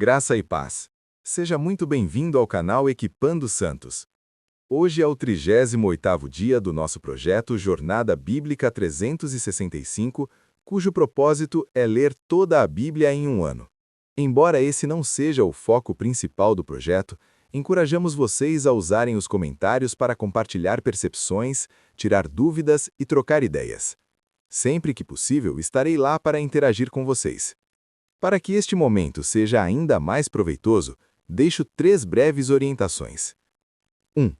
Graça e paz. Seja muito bem-vindo ao canal Equipando Santos. Hoje é o 38º dia do nosso projeto Jornada Bíblica 365, cujo propósito é ler toda a Bíblia em um ano. Embora esse não seja o foco principal do projeto, encorajamos vocês a usarem os comentários para compartilhar percepções, tirar dúvidas e trocar ideias. Sempre que possível, estarei lá para interagir com vocês. Para que este momento seja ainda mais proveitoso, deixo 3 breves orientações. 1.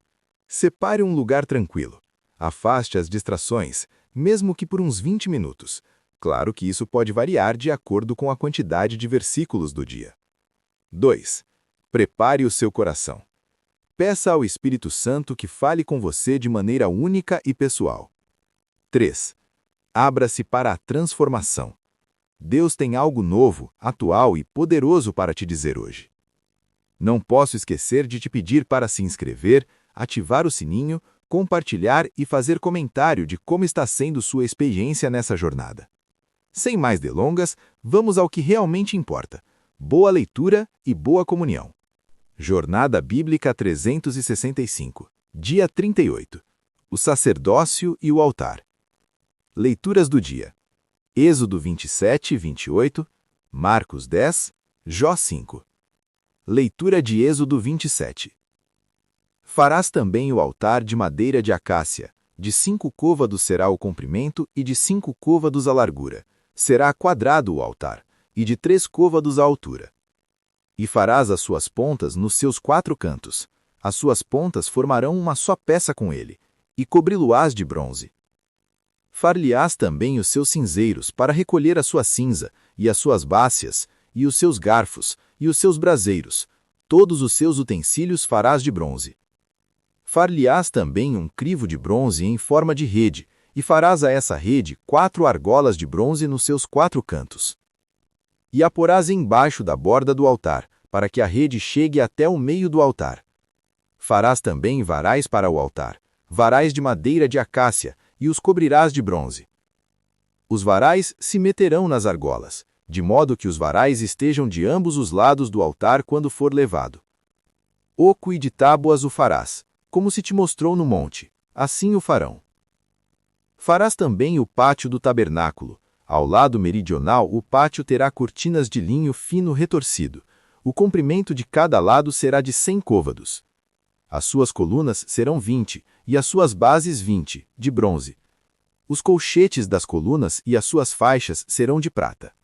Separe um lugar tranquilo. Afaste as distrações, mesmo que por uns 20 minutos. Claro que isso pode variar de acordo com a quantidade de versículos do dia. 2. Prepare o seu coração. Peça ao Espírito Santo que fale com você de maneira única e pessoal. 3. Abra-se para a transformação. Deus tem algo novo, atual e poderoso para te dizer hoje. Não posso esquecer de te pedir para se inscrever, ativar o sininho, compartilhar e fazer comentário de como está sendo sua experiência nessa jornada. Sem mais delongas, vamos ao que realmente importa. Boa leitura e boa comunhão. Jornada Bíblica 365, dia 38. O sacerdócio e o altar. Leituras do dia. Êxodo 27 e 28, Marcos 10, Jó 5. Leitura de Êxodo 27. Farás também o altar de madeira de acácia, de 5 côvados será o comprimento e de 5 côvados a largura. Será quadrado o altar, e de 3 côvados a altura. E farás as suas pontas nos seus 4 cantos. As suas pontas formarão uma só peça com ele, e cobri-lo-ás de bronze. Far-lhe-ás também os seus cinzeiros para recolher a sua cinza, e as suas bácias, e os seus garfos, e os seus braseiros. Todos os seus utensílios farás de bronze. Far-lhe-ás também um crivo de bronze em forma de rede, e farás a essa rede 4 argolas de bronze nos seus 4 cantos. E a porás embaixo da borda do altar, para que a rede chegue até o meio do altar. Farás também varais para o altar, varais de madeira de acácia, e os cobrirás de bronze. Os varais se meterão nas argolas, de modo que os varais estejam de ambos os lados do altar quando for levado. Oco e de tábuas o farás, como se te mostrou no monte, assim o farão. Farás também o pátio do tabernáculo. Ao lado meridional o pátio terá cortinas de linho fino retorcido. O comprimento de cada lado será de 100 côvados. As suas colunas serão 20, e as suas bases 20, de bronze. Os colchetes das colunas e as suas faixas serão de prata.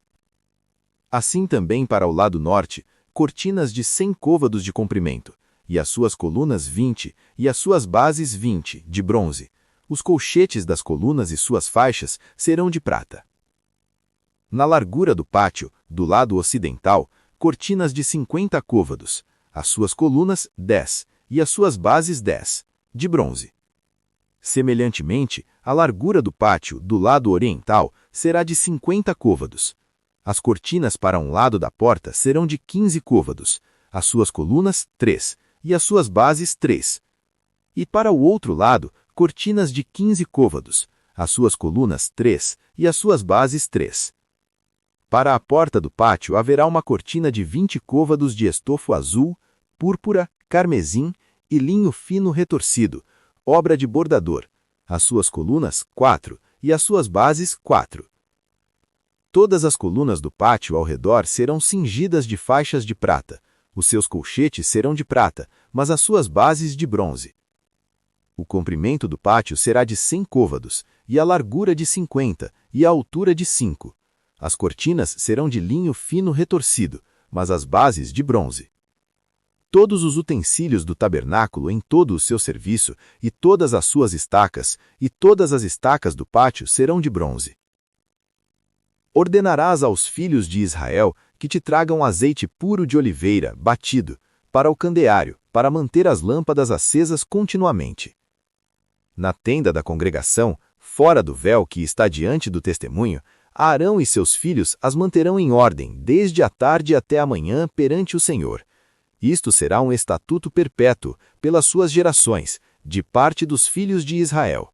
Assim também para o lado norte, cortinas de 100 côvados de comprimento, e as suas colunas 20, e as suas bases 20, de bronze. Os colchetes das colunas e suas faixas serão de prata. Na largura do pátio, do lado ocidental, cortinas de 50 côvados, as suas colunas 10, e as suas bases 10, de bronze. Semelhantemente, a largura do pátio, do lado oriental, será de 50 côvados. As cortinas para um lado da porta serão de 15 côvados, as suas colunas 3, e as suas bases 3. E para o outro lado, cortinas de 15 côvados, as suas colunas 3, e as suas bases 3. Para a porta do pátio haverá uma cortina de 20 côvados de estofo azul, púrpura, carmesim e linho fino retorcido, obra de bordador, as suas colunas 4 e as suas bases 4. Todas as colunas do pátio ao redor serão cingidas de faixas de prata, os seus colchetes serão de prata, mas as suas bases de bronze. O comprimento do pátio será de 100 côvados, e a largura de 50, e a altura de 5. As cortinas serão de linho fino retorcido, mas as bases de bronze. Todos os utensílios do tabernáculo em todo o seu serviço, e todas as suas estacas, e todas as estacas do pátio serão de bronze. Ordenarás aos filhos de Israel que te tragam azeite puro de oliveira, batido, para o candeário, para manter as lâmpadas acesas continuamente. Na tenda da congregação, fora do véu que está diante do testemunho, Arão e seus filhos as manterão em ordem, desde a tarde até a manhã perante o Senhor. Isto será um estatuto perpétuo, pelas suas gerações, de parte dos filhos de Israel.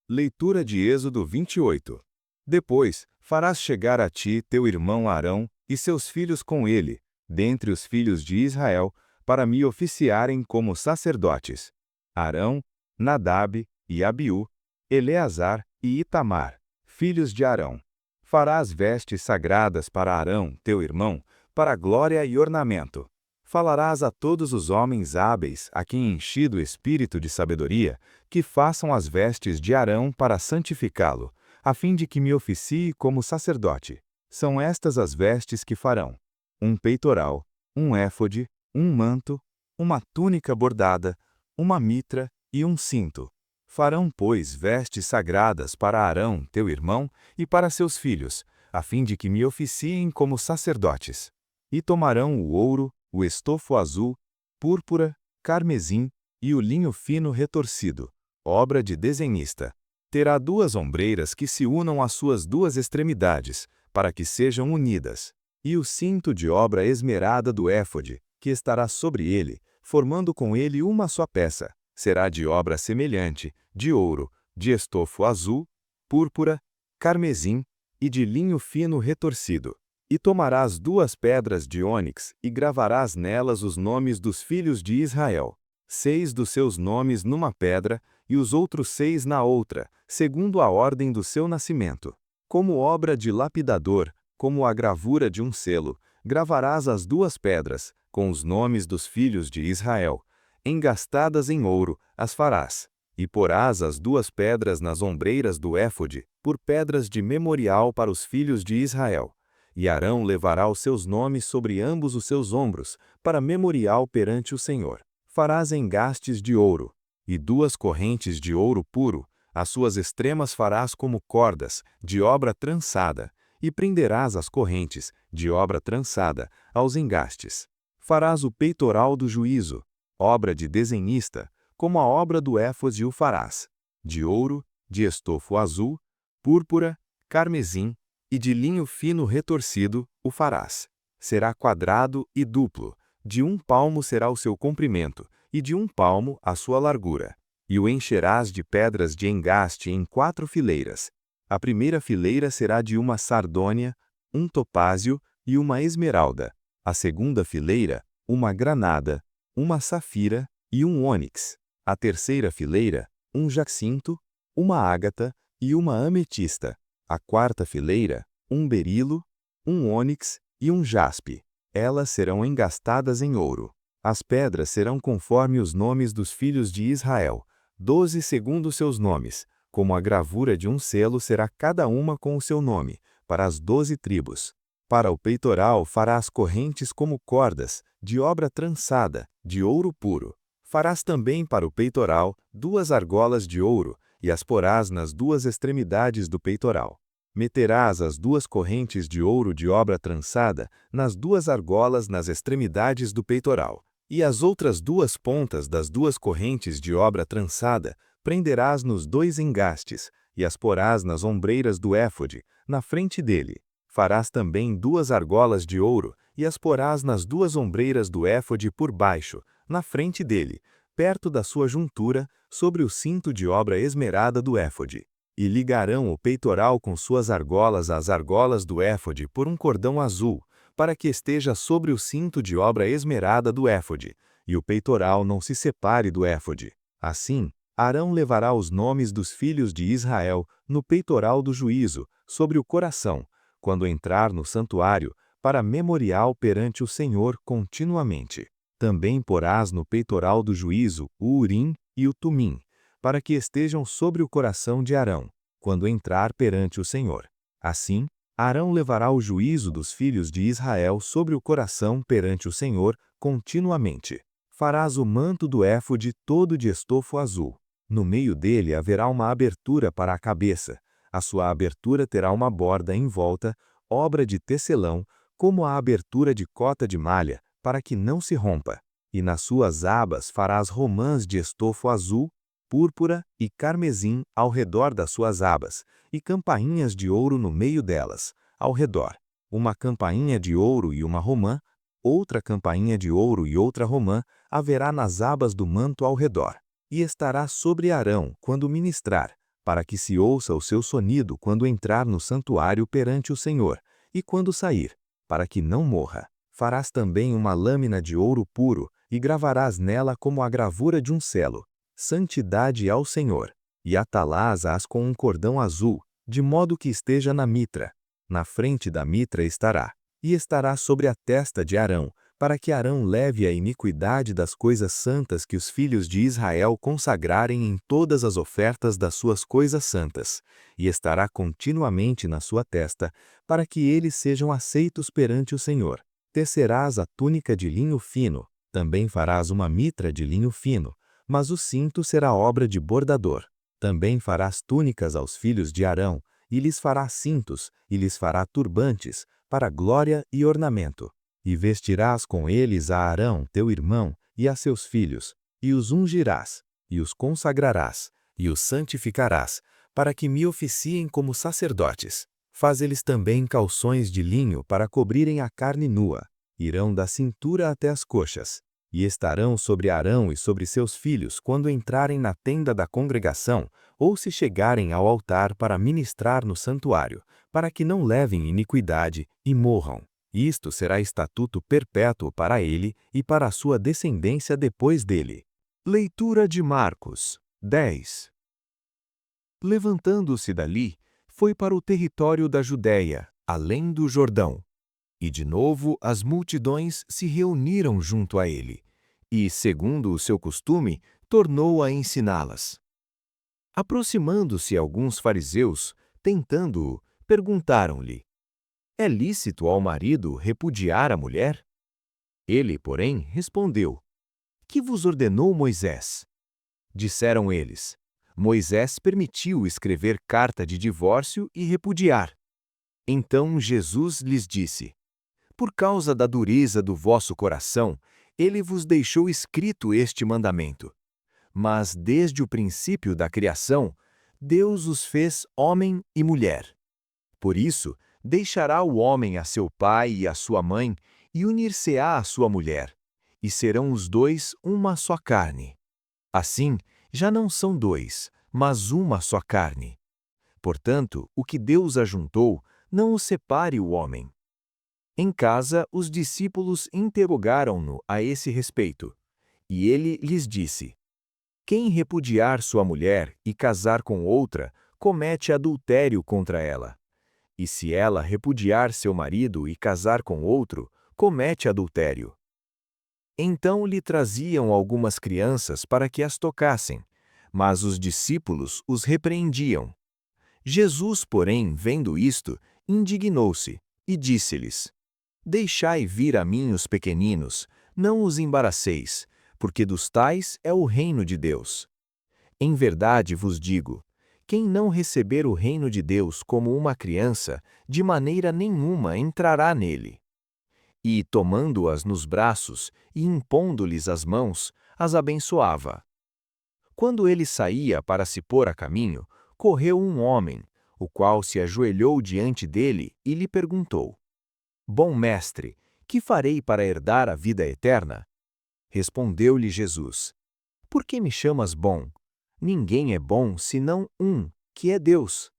Leitura de Êxodo 28. Depois, farás chegar a ti teu irmão Arão e seus filhos com ele, dentre os filhos de Israel, para me oficiarem como sacerdotes: Arão, Nadab e Abiú, Eleazar e Itamar, filhos de Arão. Farás vestes sagradas para Arão, teu irmão, para glória e ornamento. Falarás a todos os homens hábeis, a quem enchi do espírito de sabedoria, que façam as vestes de Arão para santificá-lo, a fim de que me oficie como sacerdote. São estas as vestes que farão: um peitoral, um éfode, um manto, uma túnica bordada, uma mitra e um cinto. Farão, pois, vestes sagradas para Arão, teu irmão, e para seus filhos, a fim de que me oficiem como sacerdotes. E tomarão o ouro, o estofo azul, púrpura, carmesim e o linho fino retorcido, obra de desenhista. Terá 2 ombreiras que se unam às suas 2 extremidades, para que sejam unidas, e o cinto de obra esmerada do éfode, que estará sobre ele, formando com ele uma só peça, será de obra semelhante, de ouro, de estofo azul, púrpura, carmesim e de linho fino retorcido. E tomarás 2 pedras de ônix e gravarás nelas os nomes dos filhos de Israel, 6 dos seus nomes numa pedra e os outros 6 na outra, segundo a ordem do seu nascimento. Como obra de lapidador, como a gravura de um selo, gravarás as 2 pedras, com os nomes dos filhos de Israel. Engastadas em ouro as farás, e porás as 2 pedras nas ombreiras do éfode, por pedras de memorial para os filhos de Israel. E Arão levará os seus nomes sobre ambos os seus ombros, para memorial perante o Senhor. Farás engastes de ouro, e 2 correntes de ouro puro, as suas extremas farás como cordas, de obra trançada, e prenderás as correntes, de obra trançada, aos engastes. Farás o peitoral do juízo, obra de desenhista, como a obra do éfode o farás, de ouro, de estofo azul, púrpura, carmesim e de linho fino retorcido o farás. Será quadrado e duplo, de 1 palmo será o seu comprimento, e de 1 palmo a sua largura. E o encherás de pedras de engaste em 4 fileiras. A primeira fileira será de uma sardônia, um topázio e uma esmeralda. A segunda fileira, uma granada, uma safira e um ônix. A terceira fileira, um jacinto, uma ágata e uma ametista. A quarta fileira, um berilo, um ônix e um jaspe. Elas serão engastadas em ouro. As pedras serão conforme os nomes dos filhos de Israel, 12 segundo seus nomes, como a gravura de um selo será cada uma com o seu nome, para as 12 tribos. Para o peitoral farás correntes como cordas, de obra trançada, de ouro puro. Farás também para o peitoral 2 argolas de ouro, e as porás nas 2 extremidades do peitoral. Meterás as 2 correntes de ouro de obra trançada nas 2 argolas nas extremidades do peitoral, e as outras 2 pontas das 2 correntes de obra trançada prenderás nos 2 engastes, e as porás nas ombreiras do éfode, na frente dele. Farás também 2 argolas de ouro, e as porás nas 2 ombreiras do éfode por baixo, na frente dele, perto da sua juntura, sobre o cinto de obra esmerada do éfode. E ligarão o peitoral com suas argolas às argolas do éfode por um cordão azul, para que esteja sobre o cinto de obra esmerada do éfode, e o peitoral não se separe do éfode. Assim, Arão levará os nomes dos filhos de Israel no peitoral do juízo, sobre o coração, quando entrar no santuário, para memorial perante o Senhor continuamente. Também porás no peitoral do juízo o Urim e o Tumim, para que estejam sobre o coração de Arão, quando entrar perante o Senhor. Assim, Arão levará o juízo dos filhos de Israel sobre o coração perante o Senhor continuamente. Farás o manto do éfode todo de estofo azul. No meio dele haverá uma abertura para a cabeça. A sua abertura terá uma borda em volta, obra de tecelão, como a abertura de cota de malha, para que não se rompa. E nas suas abas farás romãs de estofo azul, púrpura e carmesim ao redor das suas abas, e campainhas de ouro no meio delas, ao redor. Uma campainha de ouro e uma romã, outra campainha de ouro e outra romã haverá nas abas do manto ao redor. E estará sobre Arão quando ministrar, para que se ouça o seu sonido quando entrar no santuário perante o Senhor, e quando sair, para que não morra. Farás também uma lâmina de ouro puro, e gravarás nela como a gravura de um selo, santidade ao Senhor, e atalás-as com um cordão azul, de modo que esteja na mitra. Na frente da mitra estará, e estará sobre a testa de Arão, para que Arão leve a iniquidade das coisas santas que os filhos de Israel consagrarem em todas as ofertas das suas coisas santas, e estará continuamente na sua testa, para que eles sejam aceitos perante o Senhor. Tecerás a túnica de linho fino, também farás uma mitra de linho fino, mas o cinto será obra de bordador. Também farás túnicas aos filhos de Arão, e lhes farás cintos, e lhes fará turbantes, para glória e ornamento. E vestirás com eles a Arão, teu irmão, e a seus filhos, e os ungirás, e os consagrarás, e os santificarás, para que me oficiem como sacerdotes. Faz-lhes também calções de linho para cobrirem a carne nua, irão da cintura até as coxas, e estarão sobre Arão e sobre seus filhos quando entrarem na tenda da congregação, ou se chegarem ao altar para ministrar no santuário, para que não levem iniquidade e morram. Isto será estatuto perpétuo para ele e para a sua descendência depois dele. Leitura de Marcos 10. Levantando-se dali, foi para o território da Judéia, além do Jordão. E de novo as multidões se reuniram junto a ele, e, segundo o seu costume, tornou a ensiná-las. Aproximando-se alguns fariseus, tentando-o, perguntaram-lhe: é lícito ao marido repudiar a mulher? Ele, porém, respondeu: que vos ordenou Moisés? Disseram eles: Moisés permitiu escrever carta de divórcio e repudiar. Então Jesus lhes disse: por causa da dureza do vosso coração, ele vos deixou escrito este mandamento. Mas desde o princípio da criação, Deus os fez homem e mulher. Por isso, deixará o homem a seu pai e a sua mãe, e unir-se-á à sua mulher, e serão os dois uma só carne. Assim, já não são dois, mas uma só carne. Portanto, o que Deus ajuntou, não o separe o homem. Em casa, os discípulos interrogaram-no a esse respeito, e ele lhes disse: quem repudiar sua mulher e casar com outra, comete adultério contra ela. E se ela repudiar seu marido e casar com outro, comete adultério. Então lhe traziam algumas crianças para que as tocassem, mas os discípulos os repreendiam. Jesus, porém, vendo isto, indignou-se e disse-lhes: deixai vir a mim os pequeninos, não os embaraceis, porque dos tais é o reino de Deus. Em verdade vos digo, quem não receber o reino de Deus como uma criança, de maneira nenhuma entrará nele. E, tomando-as nos braços e impondo-lhes as mãos, as abençoava. Quando ele saía para se pôr a caminho, correu um homem, o qual se ajoelhou diante dele e lhe perguntou: bom mestre, que farei para herdar a vida eterna? Respondeu-lhe Jesus: por que me chamas bom? Ninguém é bom senão um, que é Deus.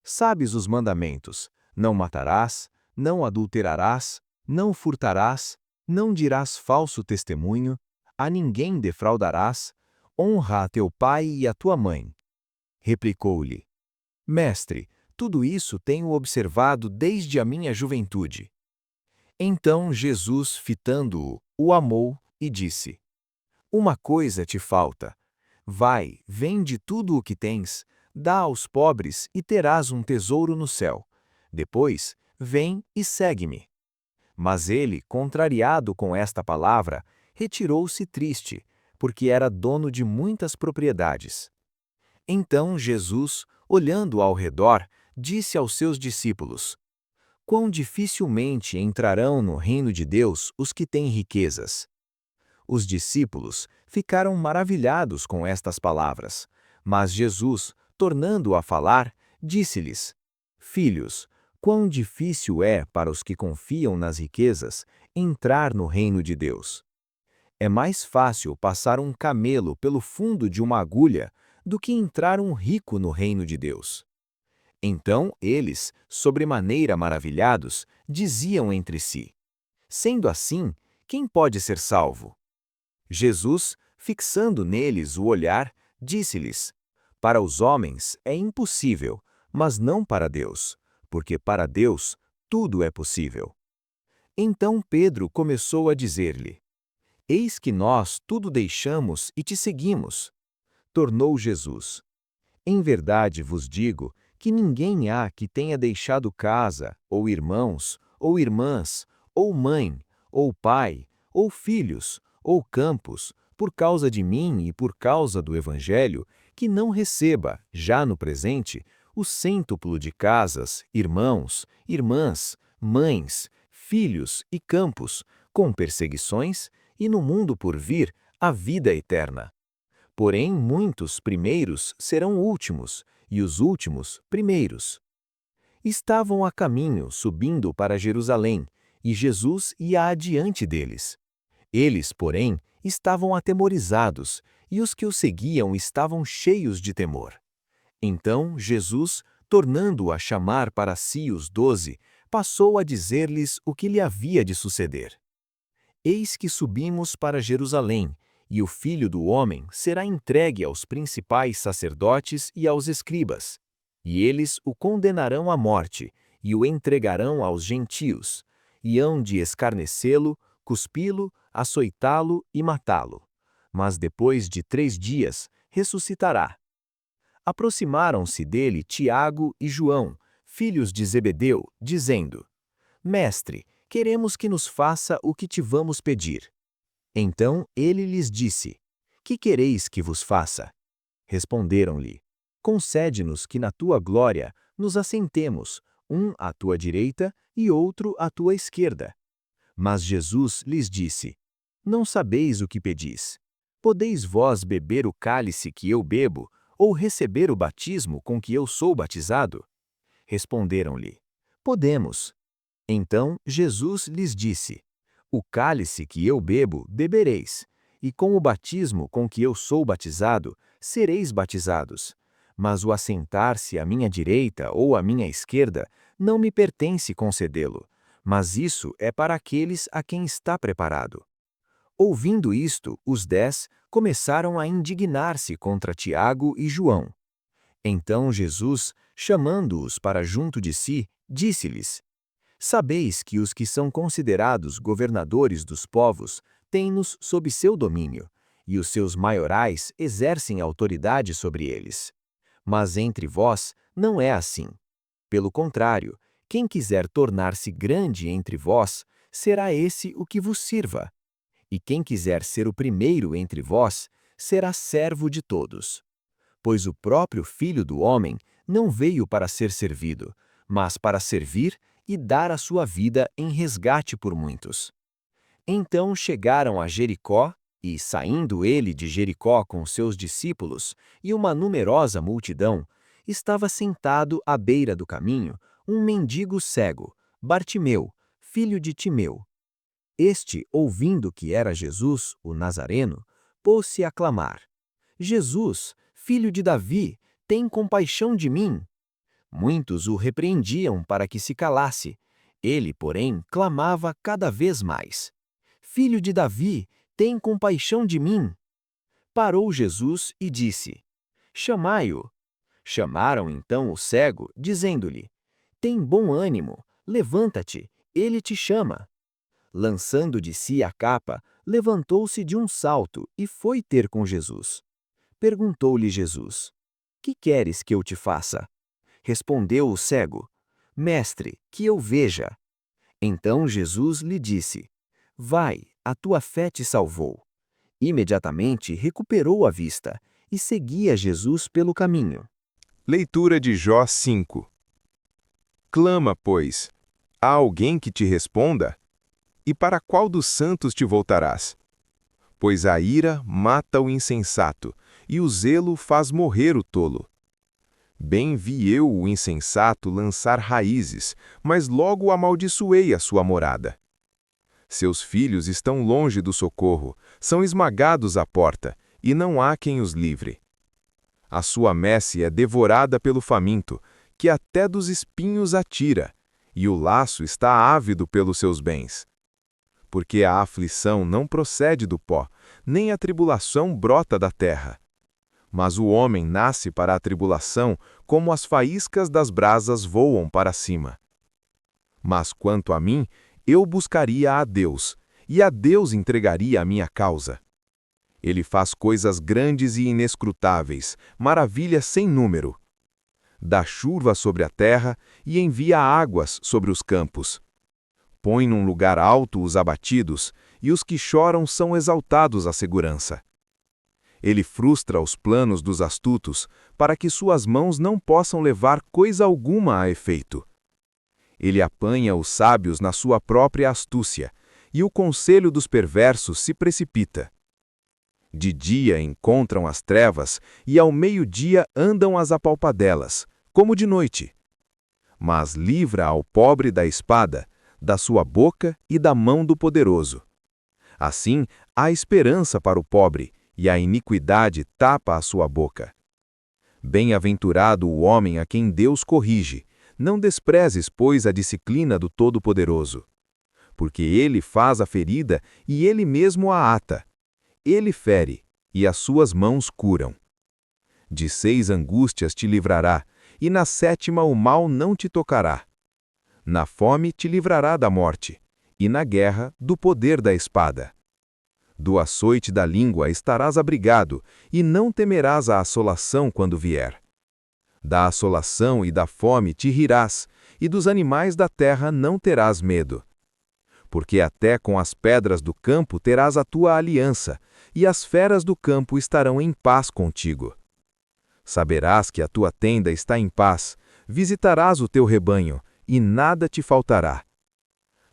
Sabes os mandamentos: não matarás, não adulterarás, não furtarás, não dirás falso testemunho, a ninguém defraudarás, honra a teu pai e a tua mãe. Replicou-lhe: mestre, tudo isso tenho observado desde a minha juventude. Então Jesus, fitando-o, o amou e disse: uma coisa te falta. Vai, vende tudo o que tens, dá aos pobres e terás um tesouro no céu. Depois, vem e segue-me. Mas ele, contrariado com esta palavra, retirou-se triste, porque era dono de muitas propriedades. Então Jesus, olhando ao redor, disse aos seus discípulos: quão dificilmente entrarão no reino de Deus os que têm riquezas. Os discípulos ficaram maravilhados com estas palavras, mas Jesus, tornando a falar, disse-lhes: filhos, quão difícil é para os que confiam nas riquezas entrar no reino de Deus. É mais fácil passar um camelo pelo fundo de uma agulha do que entrar um rico no reino de Deus. Então eles, sobremaneira maravilhados, diziam entre si: Sendo assim, quem pode ser salvo? Jesus, fixando neles o olhar, disse-lhes: Para os homens é impossível, mas não para Deus, porque para Deus tudo é possível. Então Pedro começou a dizer-lhe: Eis que nós tudo deixamos e te seguimos. Tornou Jesus: Em verdade vos digo que ninguém há que tenha deixado casa, ou irmãos, ou irmãs, ou mãe, ou pai, ou filhos, ou campos, por causa de mim e por causa do Evangelho, que não receba, já no presente, o cêntuplo de casas, irmãos, irmãs, mães, filhos e campos, com perseguições, e no mundo por vir, a vida eterna. Porém, muitos primeiros serão últimos, e os últimos primeiros. Estavam a caminho, subindo para Jerusalém, e Jesus ia adiante deles. Eles, porém, estavam atemorizados, e os que o seguiam estavam cheios de temor. Então Jesus, tornando a chamar para si os 12, passou a dizer-lhes o que lhe havia de suceder. Eis que subimos para Jerusalém, e o Filho do Homem será entregue aos principais sacerdotes e aos escribas. E eles o condenarão à morte, e o entregarão aos gentios, e hão de escarnecê-lo, cuspi-lo, açoitá-lo e matá-lo. Mas depois de 3 dias, ressuscitará. Aproximaram-se dele Tiago e João, filhos de Zebedeu, dizendo: Mestre, queremos que nos faça o que te vamos pedir. Então ele lhes disse: Que quereis que vos faça? Responderam-lhe: Concede-nos que na tua glória nos assentemos, um à tua direita e outro à tua esquerda. Mas Jesus lhes disse: Não sabeis o que pedis. Podeis vós beber o cálice que eu bebo, ou receber o batismo com que eu sou batizado? Responderam-lhe: Podemos. Então Jesus lhes disse: O cálice que eu bebo, bebereis, e com o batismo com que eu sou batizado, sereis batizados. Mas o assentar-se à minha direita ou à minha esquerda não me pertence concedê-lo, mas isso é para aqueles a quem está preparado. Ouvindo isto, os 10 começaram a indignar-se contra Tiago e João. Então Jesus, chamando-os para junto de si, disse-lhes: Sabeis que os que são considerados governadores dos povos têm-nos sob seu domínio, e os seus maiorais exercem autoridade sobre eles. Mas entre vós não é assim. Pelo contrário, quem quiser tornar-se grande entre vós, será esse o que vos sirva. E quem quiser ser o primeiro entre vós, será servo de todos. Pois o próprio Filho do Homem não veio para ser servido, mas para servir e dar a sua vida em resgate por muitos. Então chegaram a Jericó, e, saindo ele de Jericó com seus discípulos e uma numerosa multidão, estava sentado à beira do caminho um mendigo cego, Bartimeu, filho de Timeu. Este, ouvindo que era Jesus, o Nazareno, pôs-se a clamar: Jesus, filho de Davi, tem compaixão de mim. Muitos o repreendiam para que se calasse. Ele, porém, clamava cada vez mais: Filho de Davi, tem compaixão de mim. Parou Jesus e disse: Chamai-o. Chamaram então o cego, dizendo-lhe: Tem bom ânimo, levanta-te, ele te chama. Lançando de si a capa, levantou-se de um salto e foi ter com Jesus. Perguntou-lhe Jesus: Que queres que eu te faça? Respondeu o cego: Mestre, que eu veja. Então Jesus lhe disse: Vai, a tua fé te salvou. Imediatamente recuperou a vista e seguia Jesus pelo caminho. Leitura de Jó 5. Clama, pois. Há alguém que te responda? E para qual dos santos te voltarás? Pois a ira mata o insensato, e o zelo faz morrer o tolo. Bem vi eu o insensato lançar raízes, mas logo amaldiçoei a sua morada. Seus filhos estão longe do socorro, são esmagados à porta, e não há quem os livre. A sua messe é devorada pelo faminto, que até dos espinhos atira, e o laço está ávido pelos seus bens. Porque a aflição não procede do pó, nem a tribulação brota da terra. Mas o homem nasce para a tribulação, como as faíscas das brasas voam para cima. Mas quanto a mim, eu buscaria a Deus, e a Deus entregaria a minha causa. Ele faz coisas grandes e inescrutáveis, maravilhas sem número. Dá chuva sobre a terra e envia águas sobre os campos. Põe num lugar alto os abatidos, e os que choram são exaltados à segurança. Ele frustra os planos dos astutos, para que suas mãos não possam levar coisa alguma a efeito. Ele apanha os sábios na sua própria astúcia, e o conselho dos perversos se precipita. De dia encontram as trevas, e ao meio-dia andam as apalpadelas, como de noite. Mas livra ao pobre da espada, da sua boca e da mão do poderoso. Assim, há esperança para o pobre, e a iniquidade tapa a sua boca. Bem-aventurado o homem a quem Deus corrige, não desprezes, pois, a disciplina do Todo-Poderoso. Porque ele faz a ferida e ele mesmo a ata. Ele fere, e as suas mãos curam. De 6 angústias te livrará, e na 7ª o mal não te tocará. Na fome te livrará da morte, e na guerra do poder da espada. Do açoite da língua estarás abrigado, e não temerás a assolação quando vier. Da assolação e da fome te rirás, e dos animais da terra não terás medo. Porque até com as pedras do campo terás a tua aliança, e as feras do campo estarão em paz contigo. Saberás que a tua tenda está em paz, visitarás o teu rebanho, e nada te faltará.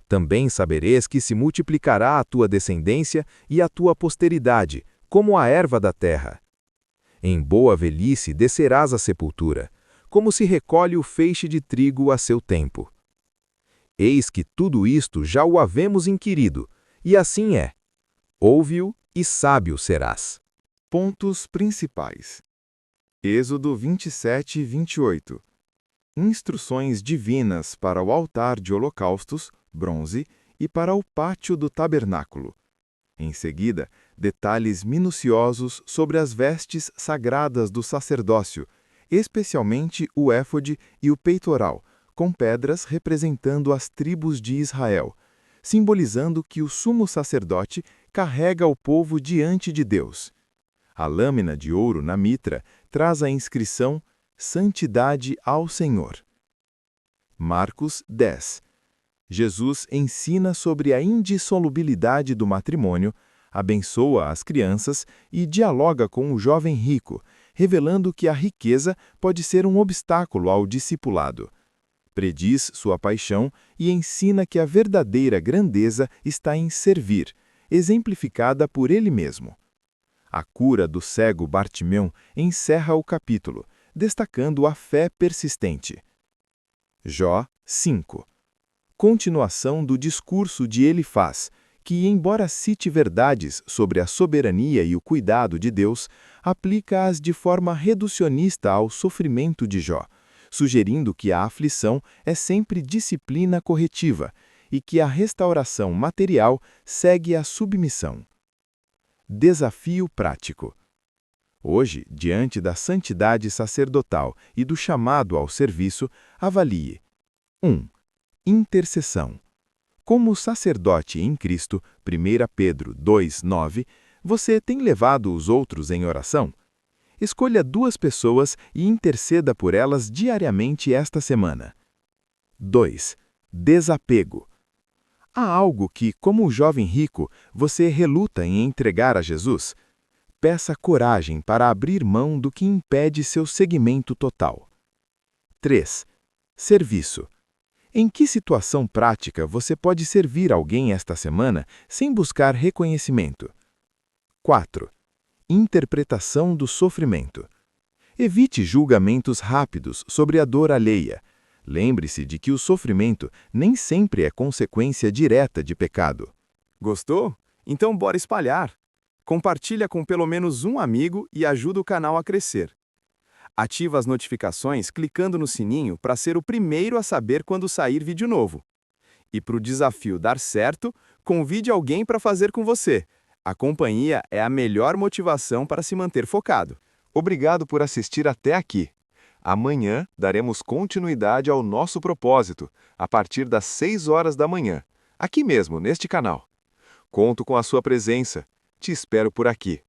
Também sabereis que se multiplicará a tua descendência e a tua posteridade, como a erva da terra. Em boa velhice descerás à sepultura, como se recolhe o feixe de trigo a seu tempo. Eis que tudo isto já o havemos inquirido, e assim é. Ouve-o e sábio serás. Pontos principais. Êxodo 27 e 28. Instruções divinas para o altar de holocaustos, bronze, e para o pátio do tabernáculo. Em seguida, detalhes minuciosos sobre as vestes sagradas do sacerdócio, especialmente o éfode e o peitoral, com pedras representando as tribos de Israel, simbolizando que o sumo sacerdote carrega o povo diante de Deus. A lâmina de ouro na mitra traz a inscrição Santidade ao Senhor. Marcos 10. Jesus ensina sobre a indissolubilidade do matrimônio, abençoa as crianças e dialoga com o jovem rico, revelando que a riqueza pode ser um obstáculo ao discipulado. Prediz sua paixão e ensina que a verdadeira grandeza está em servir, exemplificada por ele mesmo. A cura do cego Bartimeu encerra o capítulo, destacando a fé persistente. Jó 5. Continuação do discurso de Elifaz, que, embora cite verdades sobre a soberania e o cuidado de Deus, aplica-as de forma reducionista ao sofrimento de Jó, sugerindo que a aflição é sempre disciplina corretiva e que a restauração material segue a submissão. Desafio prático. Hoje, diante da santidade sacerdotal e do chamado ao serviço, avalie 1. Intercessão. Como sacerdote em Cristo, 1 Pedro 2:9, você tem levado os outros em oração? Escolha 2 pessoas e interceda por elas diariamente esta semana. 2. Desapego. Há algo que, como o jovem rico, você reluta em entregar a Jesus? Peça coragem para abrir mão do que impede seu seguimento total. 3. Serviço. Em que situação prática você pode servir alguém esta semana sem buscar reconhecimento? 4. Interpretação do sofrimento. Evite julgamentos rápidos sobre a dor alheia. Lembre-se de que o sofrimento nem sempre é consequência direta de pecado. Gostou? Então bora espalhar! Compartilha com pelo menos um amigo e ajuda o canal a crescer. Ativa as notificações clicando no sininho para ser o primeiro a saber quando sair vídeo novo. E para o desafio dar certo, convide alguém para fazer com você. A companhia é a melhor motivação para se manter focado. Obrigado por assistir até aqui. Amanhã daremos continuidade ao nosso propósito, a partir das 6 horas da manhã, aqui mesmo, neste canal. Conto com a sua presença. Te espero por aqui.